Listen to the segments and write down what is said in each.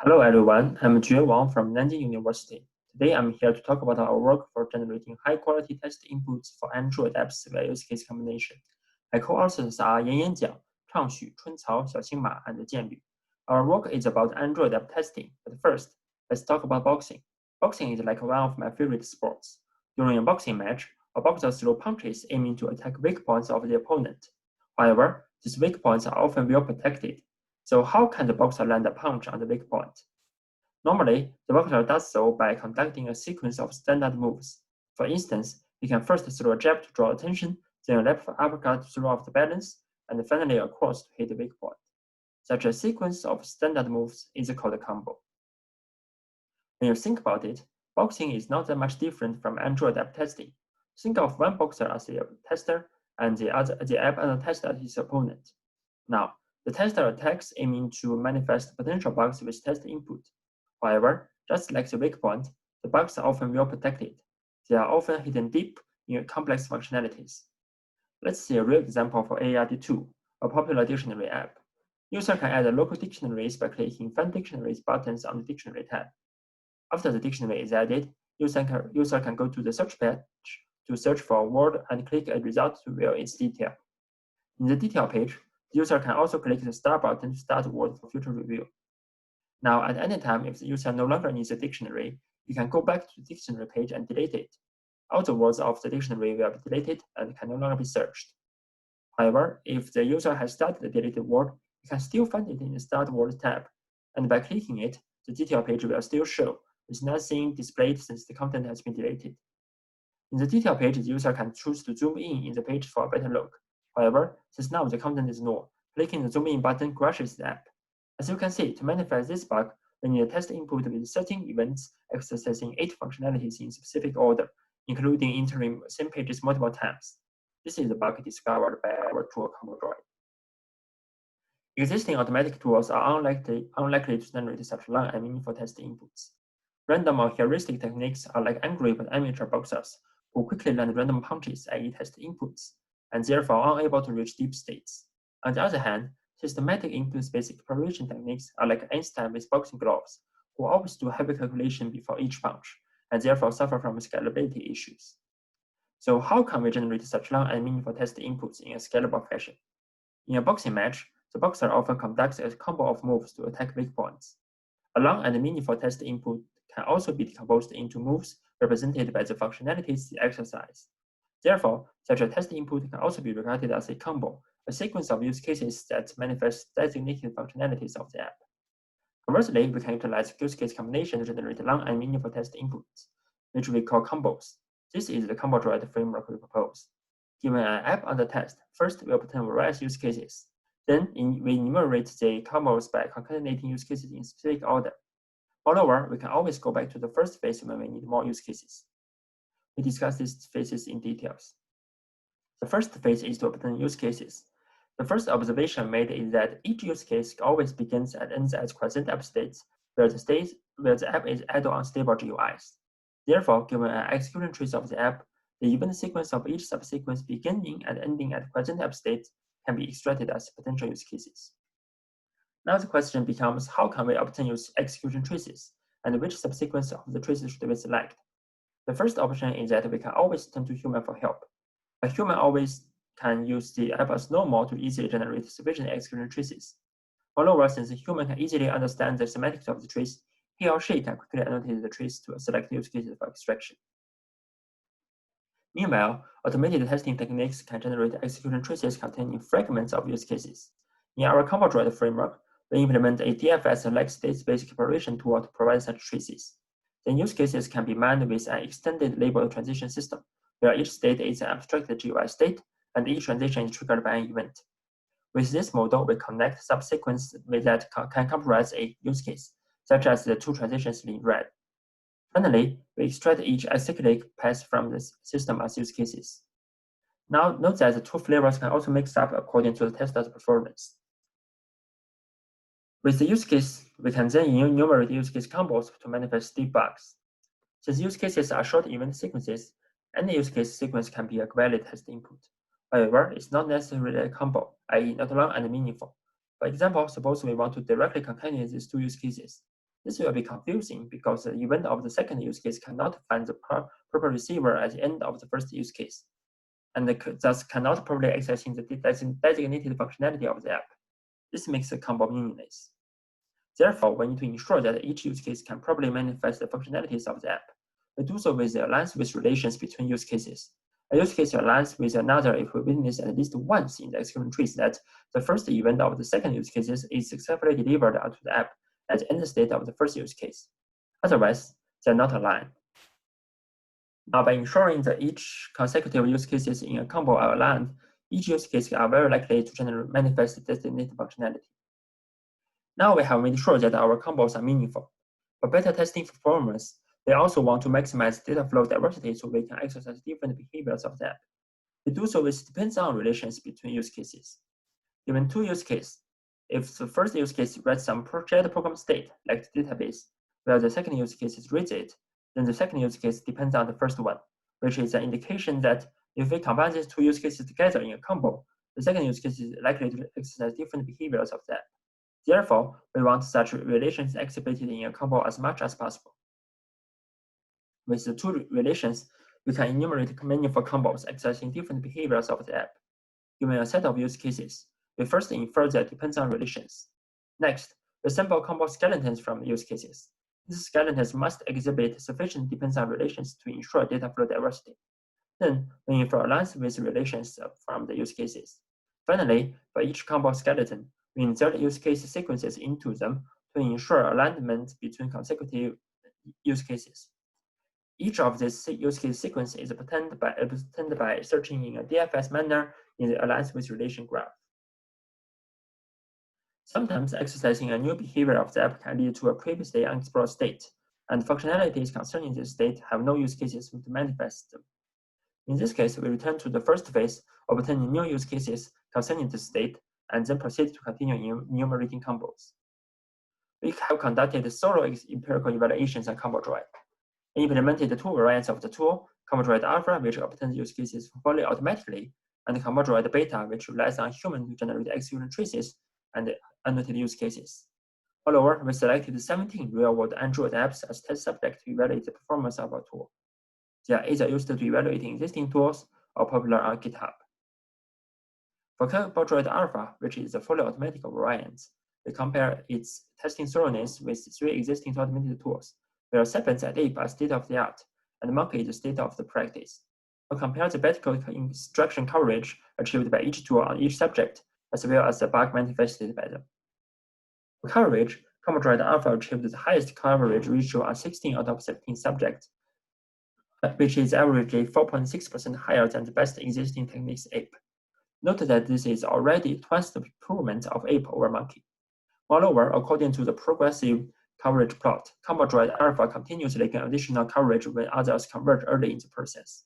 Hello everyone, I'm Jue Wang from Nanjing University. Today I'm here to talk about our work for generating high-quality test inputs for Android apps via use case combination. My co-authors are Yan Yan Jiang, Chang Xu, Chuncao, Xiaoxing Ma, and Jianlu. Our work is about Android app testing, but first, let's talk about boxing. Boxing is like one of my favorite sports. During a boxing match, a boxer throws punches aiming to attack weak points of the opponent. However, these weak points are often well protected. So how can the boxer land a punch on the weak point? Normally, the boxer does so by conducting a sequence of standard moves. For instance, he can first throw a jab to draw attention, then a left uppercut to throw off the balance, and finally a cross to hit the weak point. Such a sequence of standard moves is called a combo. When you think about it, boxing is not that much different from Android app testing. Think of one boxer as the tester and the app as a tester as his opponent. Now, the tester attacks aiming to manifest potential bugs with test input. However, just like the weak point, the bugs are often well protected. They are often hidden deep in complex functionalities. Let's see a real example for ARD2, a popular dictionary app. User can add local dictionaries by clicking Find Dictionaries buttons on the Dictionary tab. After the dictionary is added, user can go to the search page to search for a word and click a result to view its detail. In the detail page, the user can also click the star button to start a word for future review. Now, at any time, if the user no longer needs a dictionary, you can go back to the dictionary page and delete it. All the words of the dictionary will be deleted and can no longer be searched. However, if the user has started the deleted word, you can still find it in the Start Word tab, and by clicking it, the detail page will still show, with nothing displayed since the content has been deleted. In the detail page, the user can choose to zoom in the page for a better look. However, since now the content is null, clicking the zoom in button crashes the app. As you can see, to manifest this bug, we need a test input with 13 events accessing 8 functionalities in specific order, including entering same pages multiple times. This is the bug discovered by our tool ComboDroid. Existing automatic tools are unlikely to generate such long and meaningful test inputs. Random or heuristic techniques are like angry but amateur boxers who quickly land random punches, i.e. test inputs, and therefore unable to reach deep states. On the other hand, systematic input-based preparation techniques are like Einstein with boxing gloves, who always do heavy calculation before each punch, and therefore suffer from scalability issues. So how can we generate such long and meaningful test inputs in a scalable fashion? In a boxing match, the boxer often conducts a combo of moves to attack weak points. A long and meaningful test input can also be decomposed into moves represented by the functionalities they exercise. Therefore, such a test input can also be regarded as a combo, a sequence of use cases that manifest designated functionalities of the app. Conversely, we can utilize use case combination to generate long and meaningful test inputs, which we call combos. This is the ComboDroid framework we propose. Given an app under test, first we obtain various use cases. Then we enumerate the combos by concatenating use cases in specific order. Moreover, we can always go back to the first phase when we need more use cases. We discuss these phases in details. The first phase is to obtain use cases. The first observation made is that each use case always begins and ends as quiescent app states, where the app is idle on stable GUIs. Therefore, given an execution trace of the app, the event sequence of each subsequence beginning and ending at quiescent app states can be extracted as potential use cases. Now the question becomes, how can we obtain execution traces, and which subsequence of the traces should we select? The first option is that we can always turn to human for help. A human always can use the app as normal to easily generate sufficient execution traces. Moreover, since the human can easily understand the semantics of the trace, he or she can quickly annotate the trace to select use cases for extraction. Meanwhile, automated testing techniques can generate execution traces containing fragments of use cases. In our ComboDroid framework, we implement a DFS-like state-based preparation tool to provide such traces. The use cases can be mined with an extended labeled transition system, where each state is an abstracted GUI state, and each transition is triggered by an event. With this model, we connect subsequences that can comprise a use case, such as the two transitions in red. Finally, we extract each acyclic path from the system as use cases. Now, note that the two flavors can also mix up according to the tester's performance. With the use case, we can then enumerate use case combos to manifest deep bugs. Since use cases are short event sequences, any use case sequence can be a valid test input. However, it's not necessarily a combo, i.e. not long and meaningful. For example, suppose we want to directly concatenate these two use cases. This will be confusing because the event of the second use case cannot find the proper receiver at the end of the first use case, and thus cannot properly accessing the designated functionality of the app. This makes the combo meaningless. Therefore, we need to ensure that each use case can properly manifest the functionalities of the app. We do so with the alliance with relations between use cases. A use case aligns with another if we witness at least once in the execution trees that the first event of the second use case is successfully delivered onto the app at the end state of the first use case. Otherwise, they're not aligned. Now, by ensuring that each consecutive use cases in a combo are aligned, each use case are very likely to manifest designated functionality. Now we have made sure that our combos are meaningful. For better testing performance, we also want to maximize data flow diversity so we can exercise different behaviors of the app. We do so with depends-on relations between use cases. Given two use cases, if the first use case writes some shared program state, like the database, while the second use case reads it, then the second use case depends on the first one, which is an indication that if we combine these two use cases together in a combo, the second use case is likely to exercise different behaviors of the app. Therefore, we want such relations exhibited in a combo as much as possible. With the two relations, we can enumerate meaningful combos exercising different behaviors of the app. Given a set of use cases, we first infer their depends-on relations. Next, we sample combo skeletons from the use cases. These skeletons must exhibit sufficient depends-on relations to ensure data flow diversity. Then, we infer alliance with relations from the use cases. Finally, for each combo skeleton, we insert use case sequences into them to ensure alignment between consecutive use cases. Each of these use case sequences is obtained by searching in a DFS manner in the alliance with relation graph. Sometimes exercising a new behavior of the app can lead to a previously unexplored state, and functionalities concerning this state have no use cases to manifest them. In this case, we return to the first phase, obtaining new use cases concerning the state, and then proceed to continue enumerating combos. We have conducted solo empirical evaluations on ComboDroid. We implemented two variants of the tool, ComboDroid Alpha, which obtains use cases fully automatically, and ComboDroid Beta, which relies on human to generate execution traces and annotated use cases. Moreover, we selected 17 real-world Android apps as test subjects to evaluate the performance of our tool. They are either used to evaluate existing tools or popular on GitHub. For ComboDroid Alpha, which is the fully automatic variant, we compare its testing thoroughness with 3 existing automated tools, where Serpents and Ape are state-of-the-art, and Monkey is state-of-the-practice. We compare the bytecode instruction coverage achieved by each tool on each subject, as well as the bug manifested by them. For coverage, ComboDroid Alpha achieved the highest coverage ratio on 16 out of 17 subjects, which is averagely 4.6% higher than the best existing techniques Ape. Note that this is already twice the improvement of Ape over Monkey. Moreover, according to the progressive coverage plot, ComboDroid Alpha continuously gains additional coverage when others converge early in the process.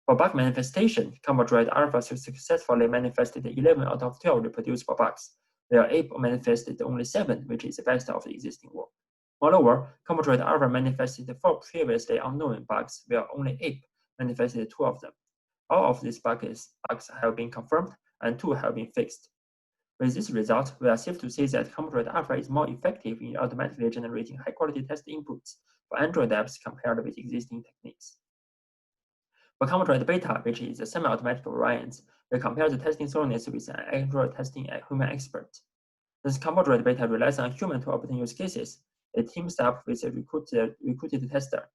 For bug manifestation, ComboDroid Alpha successfully manifested 11 out of 12 reproducible bugs, where Ape manifested only 7, which is the best of the existing work. Moreover, ComboDroid Alpha manifested 4 previously unknown bugs, where only Ape manifested 2 of them. All of these bugs have been confirmed, and 2 have been fixed. With this result, we are safe to say that ComboDroid Alpha is more effective in automatically generating high-quality test inputs for Android apps compared with existing techniques. For ComboDroid Beta, which is a semi-automatic variant, we compare the testing thoroughness with an Android testing human expert. Since ComboDroid Beta relies on human to obtain use cases, it teams up with a recruited tester.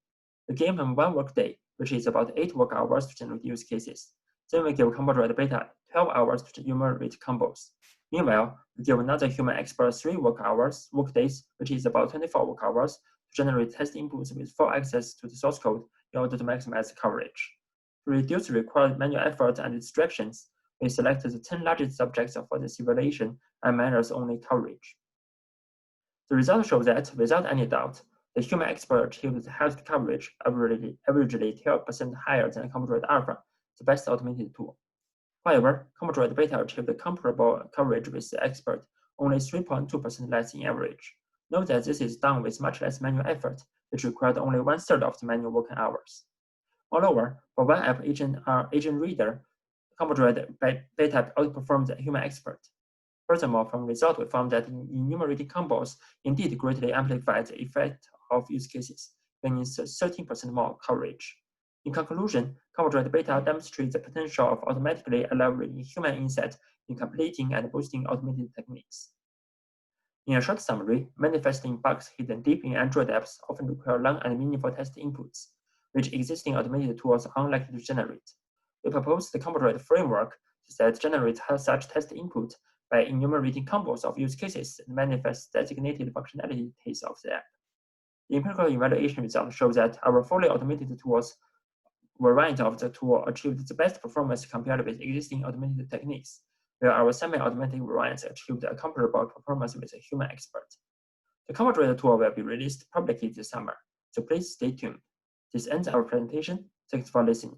We give him 1 workday, which is about 8 work hours to generate use cases. Then we give ComboDroid Beta 12 hours to enumerate combos. Meanwhile, we give another human expert 3 workdays, which is about 24 work hours, to generate test inputs with full access to the source code in order to maximize coverage. To reduce the required manual effort and distractions, we selected the 10 largest subjects for this evaluation and measures only coverage. The results show that, without any doubt, the human expert achieved the highest coverage, averagely 12% higher than ComboDroid Alpha, the best automated tool. However, ComboDroid Beta achieved comparable coverage with the expert, only 3.2% less in average. Note that this is done with much less manual effort, which required only 1/3 of the manual working hours. Moreover, for one app agent reader, ComboDroid Beta outperformed the human expert. Furthermore, from results, we found that enumerating combos indeed greatly amplify the effect of use cases, gaining 13% more coverage. In conclusion, ComboDroid beta demonstrates the potential of automatically elaborating human insight in completing and boosting automated techniques. In a short summary, manifesting bugs hidden deep in Android apps often require long and meaningful test inputs, which existing automated tools are unlikely to generate. We propose the ComboDroid framework that generates such test input by enumerating combos of use cases and manifests designated functionalities of the app. The empirical evaluation results show that our fully automated tools variant of the tool achieved the best performance compared with existing automated techniques, where our semi-automatic variants achieved a comparable performance with a human expert. The ComboDroid tool will be released publicly this summer, so please stay tuned. This ends our presentation. Thanks for listening.